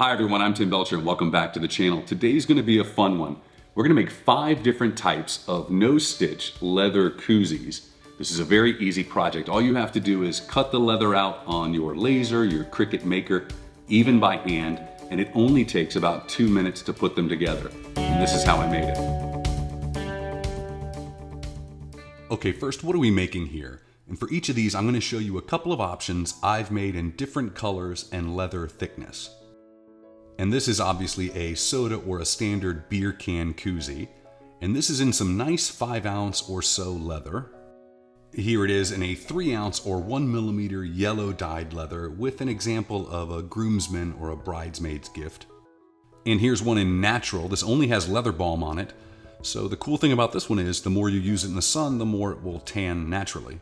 Hi everyone, I'm Tim Belcher and welcome back to the channel. Today's going to be a fun one. We're going to make 5 different types of no-stitch leather koozies. This is a very easy project. All you have to do is cut the leather out on your laser, your Cricut maker, even by hand, and it only takes about 2 minutes to put them together. And this is how I made it. Okay, first, what are we making here? And for each of these, I'm going to show you a couple of options I've made in different colors and leather thickness. And this is obviously a soda or a standard beer can koozie. And this is in some nice 5-ounce or so leather. Here it is in a 3-ounce or 1mm yellow dyed leather with an example of a groomsman or a bridesmaid's gift. And here's one in natural. This only has leather balm on it. So the cool thing about this one is the more you use it in the sun, the more it will tan naturally.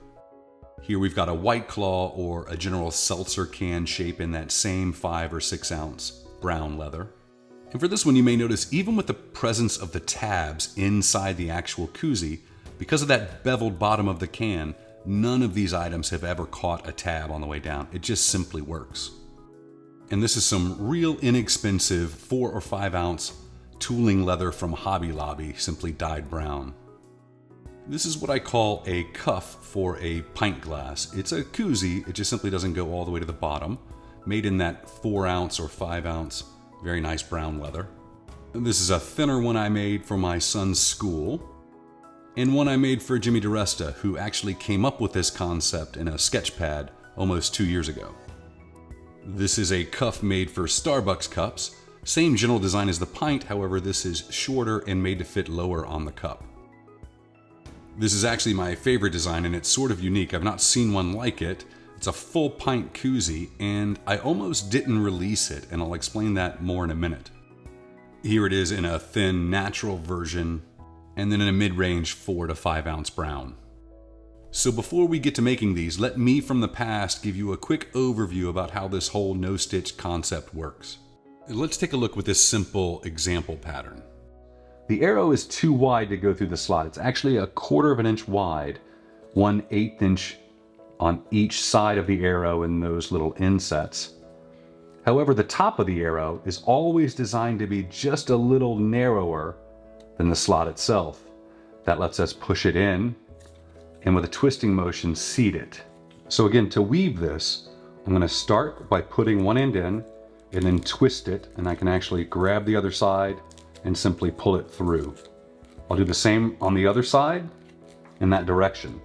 Here we've got a White Claw or a general seltzer can shape in that same 5 or 6-ounce brown leather. And for this one, you may notice even with the presence of the tabs inside the actual koozie, because of that beveled bottom of the can, none of these items have ever caught a tab on the way down. It just simply works. And this is some real inexpensive 4 or 5-ounce tooling leather from Hobby Lobby, simply dyed brown. This is what I call a cuff for a pint glass. It's a koozie, it just simply doesn't go all the way to the bottom. Made in that 4-ounce or 5-ounce, very nice brown leather. And this is a thinner one I made for my son's school, and one I made for Jimmy DiResta, who actually came up with this concept in a sketch pad almost 2 years ago. This is a cuff made for Starbucks cups. Same general design as the pint, however this is shorter and made to fit lower on the cup. This is actually my favorite design and it's sort of unique. I've not seen one like it. It's a full pint koozie and I almost didn't release it, and I'll explain that more in a minute. Here it is in a thin natural version and then in a mid-range 4 to 5-ounce brown. So before we get to making these, let me from the past give you a quick overview about how this whole no-stitch concept works. Let's take a look with this simple example pattern. The arrow is too wide to go through the slot. It's actually 1/4 inch wide, 1/8 inch on each side of the arrow in those little insets. However, the top of the arrow is always designed to be just a little narrower than the slot itself. That lets us push it in and with a twisting motion seat it. So again, to weave this, I'm going to start by putting one end in and then twist it, and I can actually grab the other side and simply pull it through. I'll do the same on the other side in that direction.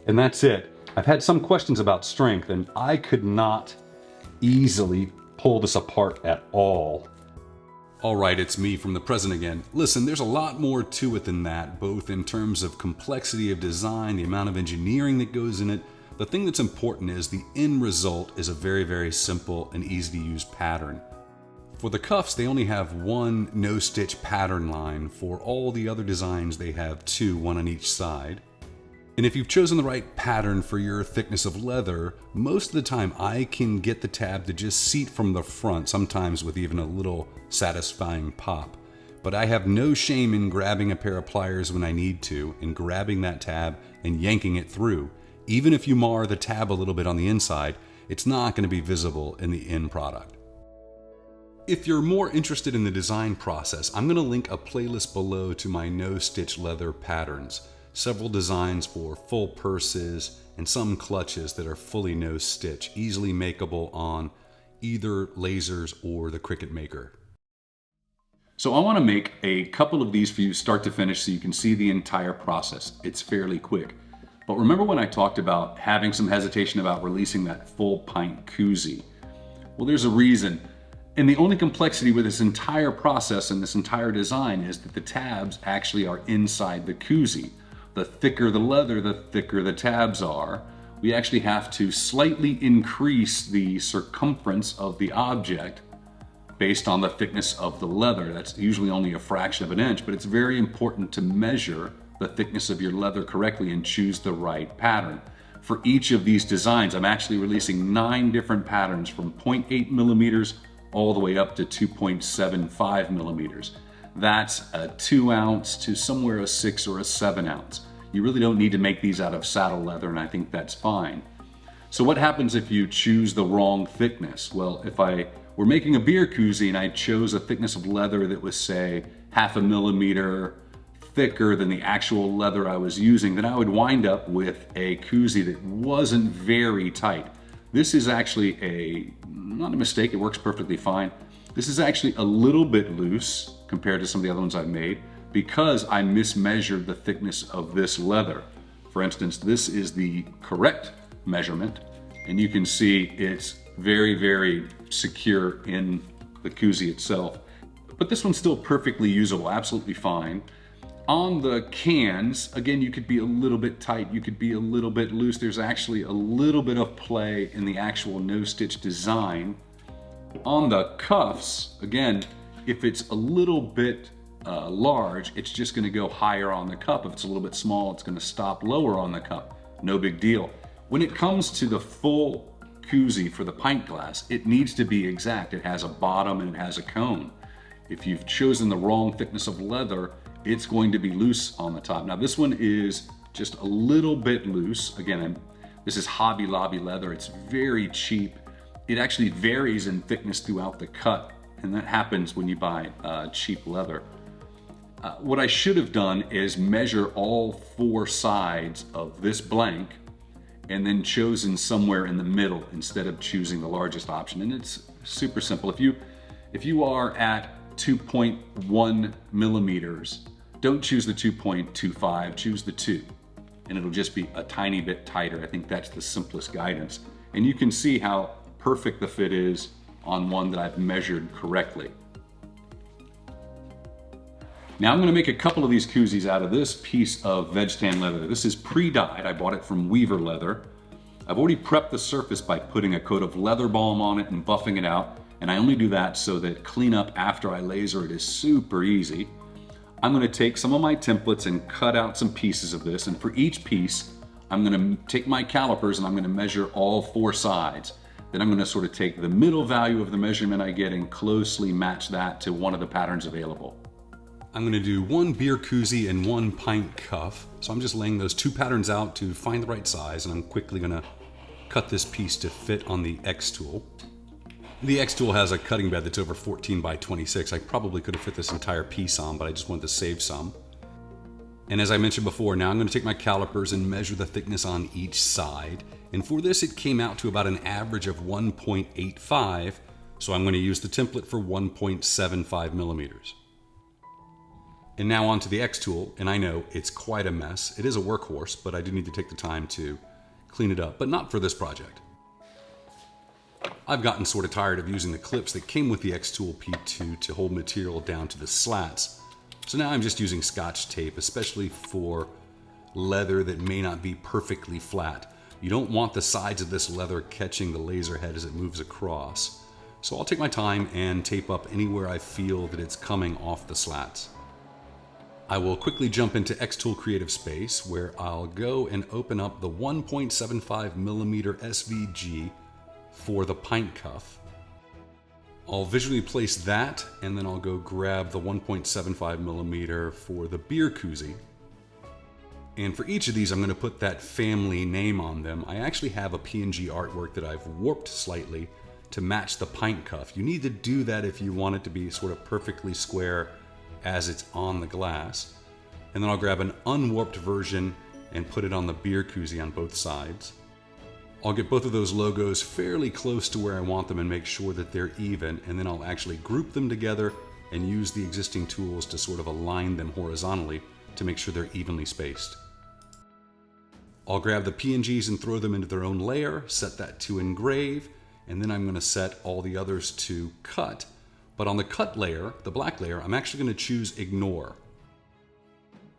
And that's it. I've had some questions about strength and I could not easily pull this apart at all. All right, it's me from the present again. Listen, there's a lot more to it than that, both in terms of complexity of design, the amount of engineering that goes in it. The thing that's important is the end result is a very, very simple and easy to use pattern. For the cuffs, they only have one no-stitch pattern line. For all the other designs, they have 2, one on each side. And if you've chosen the right pattern for your thickness of leather, most of the time I can get the tab to just seat from the front, sometimes with even a little satisfying pop. But I have no shame in grabbing a pair of pliers when I need to, and grabbing that tab and yanking it through. Even if you mar the tab a little bit on the inside, it's not going to be visible in the end product. If you're more interested in the design process, I'm going to link a playlist below to my no-stitch leather patterns. Several designs for full purses and some clutches that are fully no-stitch, easily makeable on either lasers or the Cricut maker. So I want to make a couple of these for you start to finish so you can see the entire process. It's fairly quick. But remember when I talked about having some hesitation about releasing that full pint koozie? Well, there's a reason. And the only complexity with this entire process and this entire design is that the tabs actually are inside the koozie. The thicker the leather, the thicker the tabs are. We actually have to slightly increase the circumference of the object based on the thickness of the leather. That's usually only a fraction of an inch, but it's very important to measure the thickness of your leather correctly and choose the right pattern. For each of these designs, I'm actually releasing 9 different patterns from 0.8 millimeters all the way up to 2.75 millimeters. That's a 2-ounce to somewhere a 6 or a 7-ounce. You really don't need to make these out of saddle leather, and I think that's fine. So what happens if you choose the wrong thickness? Well, if I were making a beer koozie and I chose a thickness of leather that was, say, 0.5 millimeter thicker than the actual leather I was using, then I would wind up with a koozie that wasn't very tight. This is actually not a mistake, it works perfectly fine. This is actually a little bit loose compared to some of the other ones I've made because I mismeasured the thickness of this leather. For instance, this is the correct measurement, and you can see it's very, very secure in the koozie itself. But this one's still perfectly usable, absolutely fine. On the cans, again, you could be a little bit tight, you could be a little bit loose. There's actually a little bit of play in the actual no-stitch design. On the cuffs, again, if it's a little bit large, it's just gonna go higher on the cup. If it's a little bit small, it's gonna stop lower on the cup. No big deal. When it comes to the full koozie for the pint glass, it needs to be exact. It has a bottom and it has a cone. If you've chosen the wrong thickness of leather, it's going to be loose on the top. Now this one is just a little bit loose. Again, this is Hobby Lobby leather. It's very cheap. It actually varies in thickness throughout the cut, and that happens when you buy cheap leather. What I should have done is measure all 4 sides of this blank and then chosen somewhere in the middle instead of choosing the largest option. And it's super simple. If you are at 2.1 millimeters, don't choose the 2.25, choose the 2, and it'll just be a tiny bit tighter. I think that's the simplest guidance. And you can see how perfect the fit is on one that I've measured correctly. Now I'm going to make a couple of these koozies out of this piece of veg tan leather. This is pre-dyed. I bought it from Weaver Leather. I've already prepped the surface by putting a coat of leather balm on it and buffing it out, and I only do that so that cleanup after I laser it is super easy. I'm going to take some of my templates and cut out some pieces of this, and for each piece I'm going to take my calipers and I'm going to measure all 4 sides. Then I'm going to sort of take the middle value of the measurement I get and closely match that to one of the patterns available. I'm going to do 1 beer koozie and 1 pint cuff. So I'm just laying those 2 patterns out to find the right size, and I'm quickly going to cut this piece to fit on the Xtool. The Xtool has a cutting bed that's over 14 by 26. I probably could have fit this entire piece on, but I just wanted to save some. And as I mentioned before, now I'm going to take my calipers and measure the thickness on each side. And for this, it came out to about an average of 1.85. So I'm going to use the template for 1.75 millimeters. And now onto the Xtool, and I know it's quite a mess. It is a workhorse, but I do need to take the time to clean it up, but not for this project. I've gotten sort of tired of using the clips that came with the Xtool P2 to hold material down to the slats. So now I'm just using Scotch tape, especially for leather that may not be perfectly flat. You don't want the sides of this leather catching the laser head as it moves across. So I'll take my time and tape up anywhere I feel that it's coming off the slats. I will quickly jump into Xtool Creative Space, where I'll go and open up the 1.75 millimeter SVG for the pint cuff. I'll visually place that, and then I'll go grab the 1.75 millimeter for the beer koozie. And for each of these, I'm going to put that family name on them. I actually have a PNG artwork that I've warped slightly to match the pint cuff. You need to do that if you want it to be sort of perfectly square as it's on the glass. And then I'll grab an unwarped version and put it on the beer koozie on both sides. I'll get both of those logos fairly close to where I want them and make sure that they're even, and then I'll actually group them together and use the existing tools to sort of align them horizontally to make sure they're evenly spaced. I'll grab the PNGs and throw them into their own layer, set that to engrave, and then I'm going to set all the others to cut. But on the cut layer, the black layer, I'm actually going to choose ignore.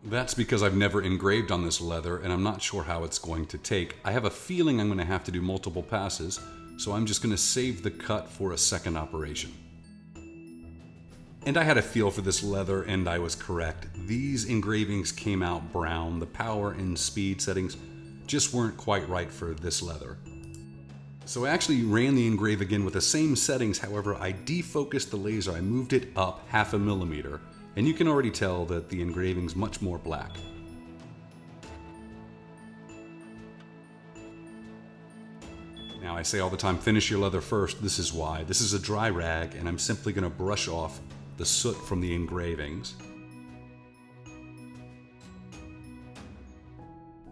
That's because I've never engraved on this leather and I'm not sure how it's going to take. I have a feeling I'm going to have to do multiple passes, so I'm just going to save the cut for a second operation. And I had a feel for this leather and I was correct. These engravings came out brown. The power and speed settings just weren't quite right for this leather. So I actually ran the engrave again with the same settings, however I defocused the laser, I moved it up 0.5 millimeter, and you can already tell that the engraving's much more black. Now I say all the time, finish your leather first. This is why. This is a dry rag, and I'm simply going to brush off the soot from the engravings.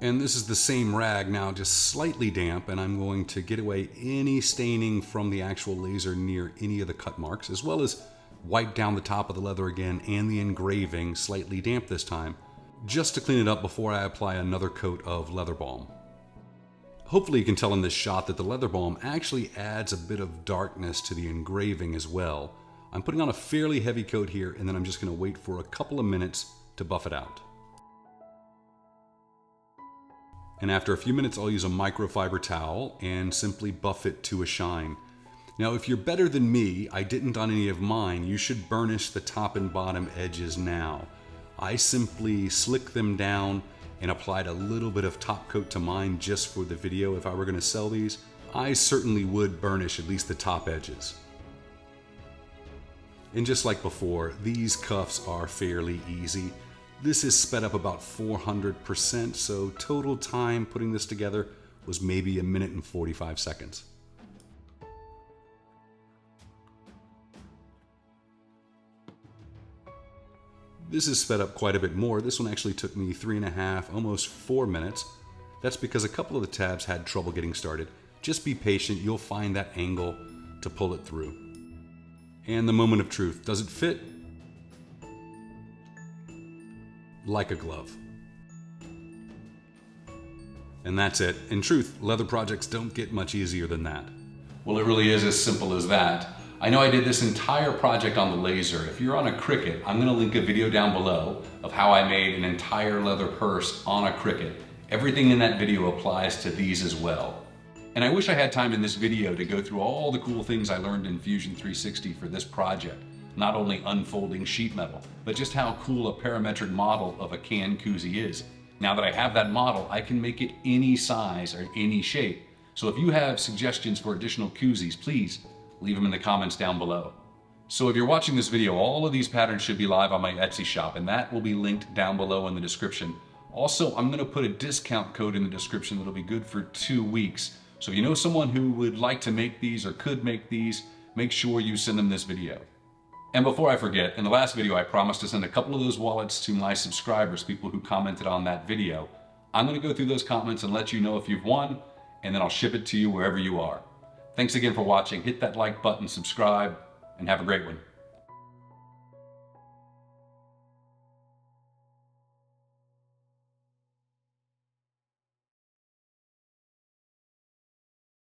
And this is the same rag now, just slightly damp, and I'm going to get away any staining from the actual laser near any of the cut marks, as well as wipe down the top of the leather again and the engraving, slightly damp this time, just to clean it up before I apply another coat of leather balm. Hopefully you can tell in this shot that the leather balm actually adds a bit of darkness to the engraving as well. I'm putting on a fairly heavy coat here, and then I'm just going to wait for a couple of minutes to buff it out. And after a few minutes, I'll use a microfiber towel and simply buff it to a shine. Now, if you're better than me, I didn't on any of mine, you should burnish the top and bottom edges now. I simply slick them down and applied a little bit of top coat to mine just for the video. If I were going to sell these, I certainly would burnish at least the top edges. And just like before, these cuffs are fairly easy. This is sped up about 400%, so total time putting this together was maybe 1 minute and 45 seconds. This is sped up quite a bit more. This one actually took me 3.5, almost 4 minutes. That's because a couple of the tabs had trouble getting started. Just be patient, you'll find that angle to pull it through. And the moment of truth, does it fit? Like a glove. And that's it. In truth, leather projects don't get much easier than that. Well, it really is as simple as that. I know I did this entire project on the laser. If you're on a Cricut, I'm going to link a video down below of how I made an entire leather purse on a Cricut. Everything in that video applies to these as well. And I wish I had time in this video to go through all the cool things I learned in Fusion 360 for this project. Not only unfolding sheet metal, but just how cool a parametric model of a can koozie is. Now that I have that model, I can make it any size or any shape. So if you have suggestions for additional koozies, please leave them in the comments down below. So if you're watching this video, all of these patterns should be live on my Etsy shop, and that will be linked down below in the description. Also, I'm going to put a discount code in the description that'll be good for 2 weeks. So if you know someone who would like to make these or could make these, make sure you send them this video. And before I forget, in the last video I promised to send a couple of those wallets to my subscribers, people who commented on that video. I'm going to go through those comments and let you know if you've won, and then I'll ship it to you wherever you are. Thanks again for watching. Hit that like button, subscribe, and have a great one.